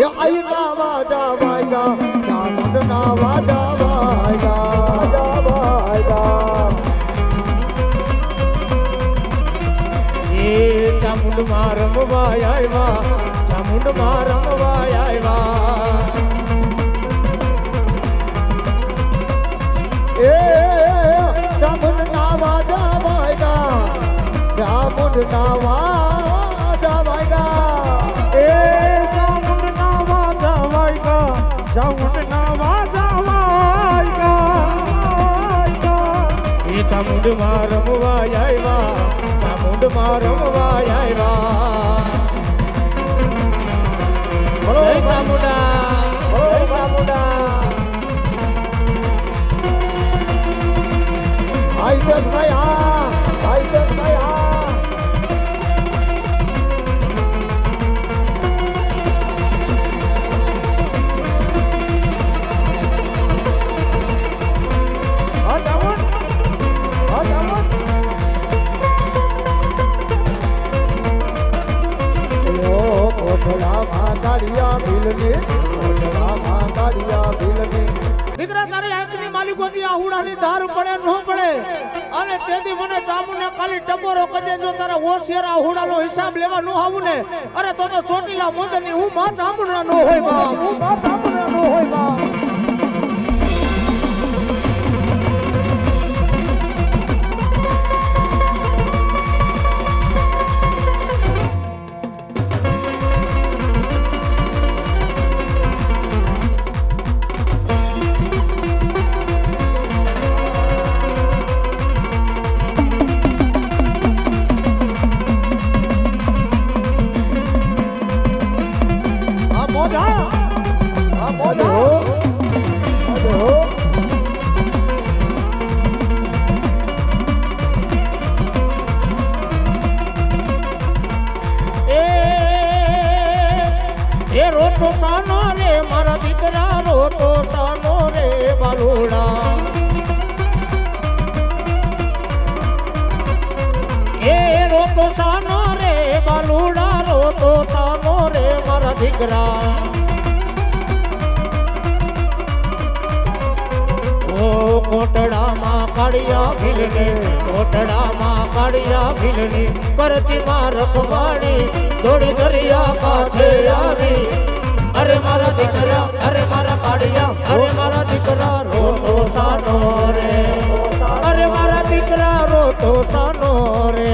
એ આઈના વાદા વાયગા ચામુંડના વાદા વાયગા એ ચામુંડ માં રમવા આવ્યા ચામુંડ માં રમવા આવ્યા એ ચામુંડના વાદા વાયગા ચામુંડના વાદા વાયગા એ ચામુંડના વાદા વાયગા ચામુંડના વાદા વાયગા એ ચામુંડ માં રમવા આવ્યા ચામુંડ માં રમવા આવ્યા બોલો ચામુંડા બોલો ચામુંડા આઈસસ ભાઈ હા આઈસસ ભાઈ હા દીકરા તારી આંખની માલિકોથી આ હુડાની ધાર પડે ન પડે અને તેથી મને ચામુંડને ખાલી ટપોરો કજે જો તારા હોશિયાર આ હુડાનો હિસાબ લેવા ન આવું ને અરે તો ચોટીલા મોદરની હું માં ચામુંડના નો હોય બાપ હું માં ચામુંડના નો હોય બાપ રોતો સાનો રે મારા દીકરા રોતો સાનો રે બાલુડા એ રોતો સાનો રે બાલુડા રોતો સાનો રે મારા દીકરા ઓ કોટડામાં કાળિયા ભીલને કોટડામાં કાળિયા ભીલની પરતીમાં રખવાડી દોડી દરિયા કાંઠે આવી અરે મારા દીકરા અરે મારા કાળિયા અરે મારા દીકરા રોતો સાનો રે અરે મારા દીકરા રોતો સાનો રે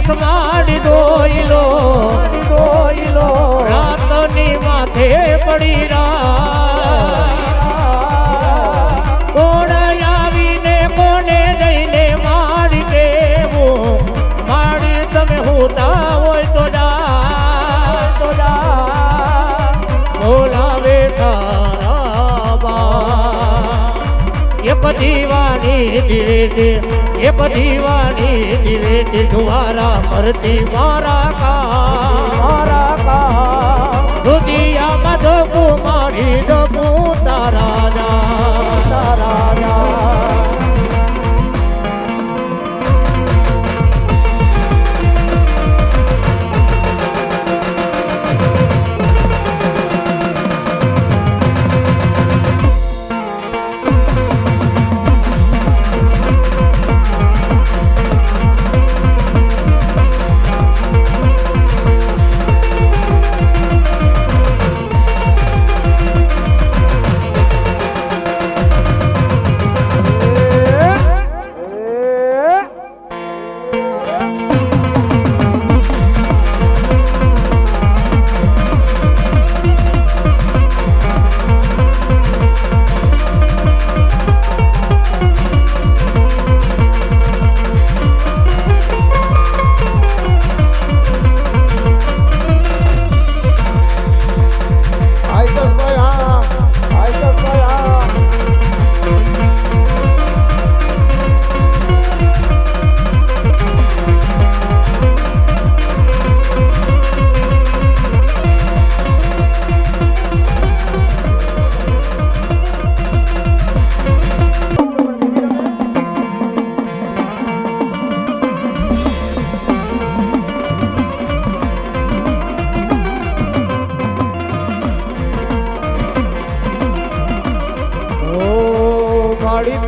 દિવસ માડી દોઈલો રાતની માથે પડી કોણ આવીને કોને જઈને માડી કેવું માડી તમે હોતા હોય તો જા બોલાવે તારા બા એક દીવાની દિવેટી દ્વારા મરતી મારા કા દુનિયામાં ધોકું મારી ડબું તારા જા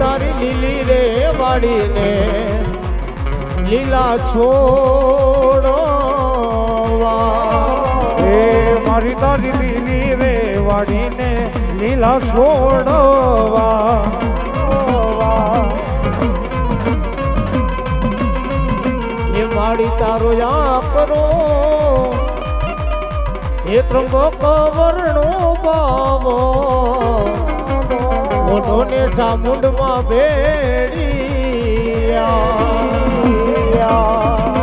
તારી લીલી રે વાડીને લીલા છોડવા મારી તારી લીલી રે વાડીને લીલા છોડવા એ વાડી તારો કરો એ ત્રંબક વર્ણો પાવો ઓઢોને ચામુંડમાં ભેડિયા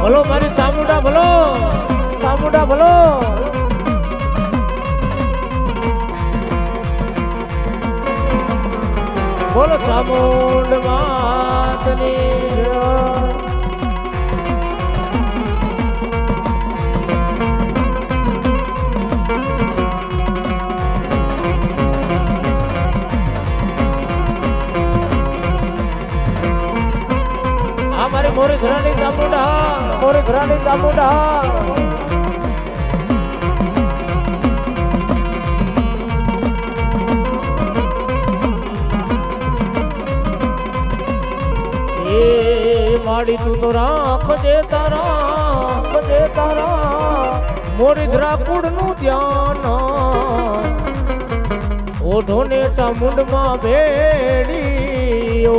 બોલો મારી ચામુંડા બોલો બોલો ચામુંડ માતની મોરે ઘરાની ચામુંડા એ માડી તું તો રાખજે તારા મોરી ધરાકુડ નું ધ્યાન ઓઢોને ચામુંડમાં ભેડીઓ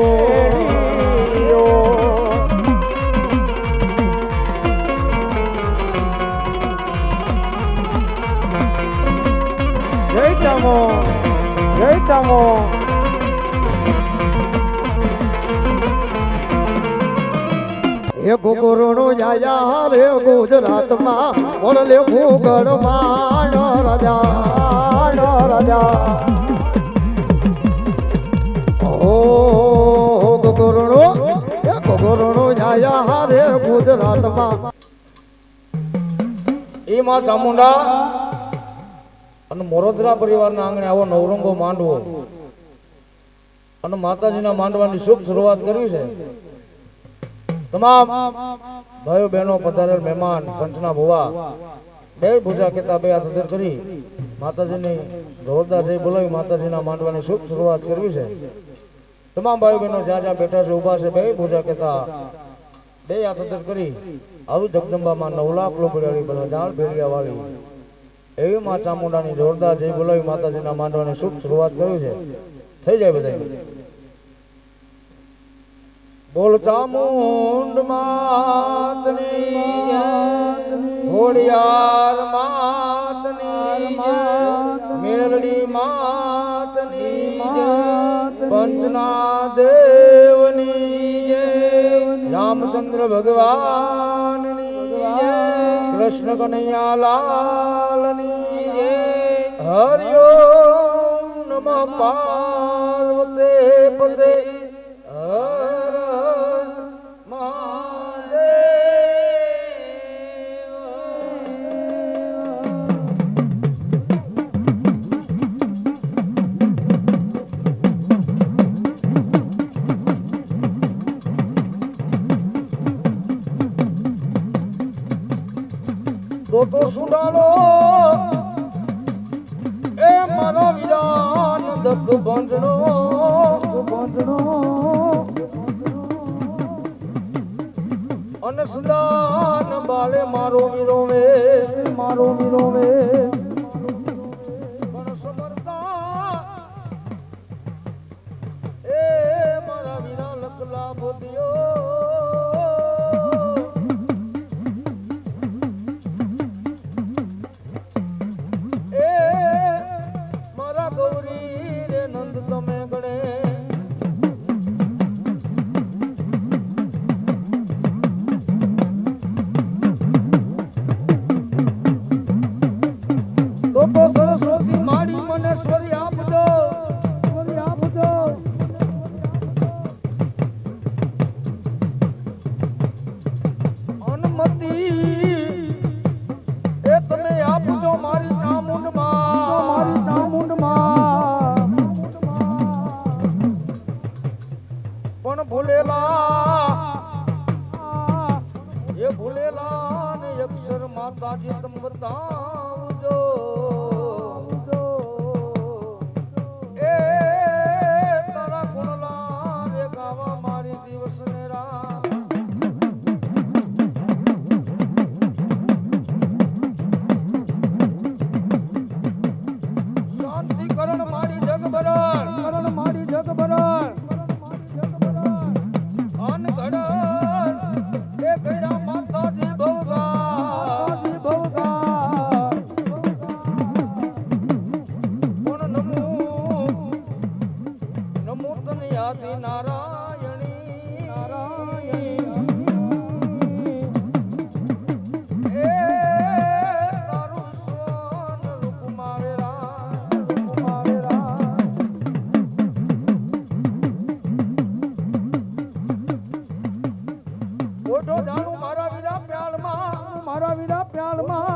જય ચામો હે ગોગોરણો જાયા રે ગુજરાતમાં બોલ લે ભૂગળમાં રાજા ઓ ગોગોરણો જાયા રે ગુજરાતમાં એ માં ચામુંડા અને મોરોદરા પરિવારના આંગણે આવો નવરંગો માંડવો અને માતાજીના માંડવાની શુભ શરૂઆત કરવી છે. તમામ ભાઈઓ બહેનો પધારેલ મહેમાન પંચના ભુવા બે પૂજા કેતા બે હાથ અધર કરી માતાજીની જોરદાર જય બોલાવી માતાજીના માંડવાની શુભ શરૂઆત કરવી છે. તમામ ભાઈઓ બહેનો જ્યાં જ્યાં બેઠા છે ઉભા છે બે પૂજા કેતા બે હાથ અધર કરી આવી જગદંબામાં 9 લાખ લોબડાળી બના ડાળ ભેડિયા વાળી એવી માં ચામુંડાની જોરદાર જય બોલાવી માતાજીના માંડવાની શુભ શરૂઆત કરવી છે. થઈ જાય બધા બોલ ચામુંડ માતની ખોડિયાર માતની મેલડી માતની પંચના દેવની રામચંદ્ર ભગવાનની કૃષ્ણ કનૈયા લાલની હરિઓમ નમઃ પાર્વતે પતે હર હર તો સુડાલો એ મારો વિરાન દખ બંધણો અને સુદાન બાલે મારો વિરોવે પણ સમરતા એ મારા વિરા લખલા બોધ્યો સરસ્વતી માડી મને સ્વરી આપજો અનુમતિ એ તમે આપજો મારી ચામુંડમાં પણ ભૂલેલા ને અક્ષર માતાજી તમ બતાવજો મારા વીરા પ્યાલમાં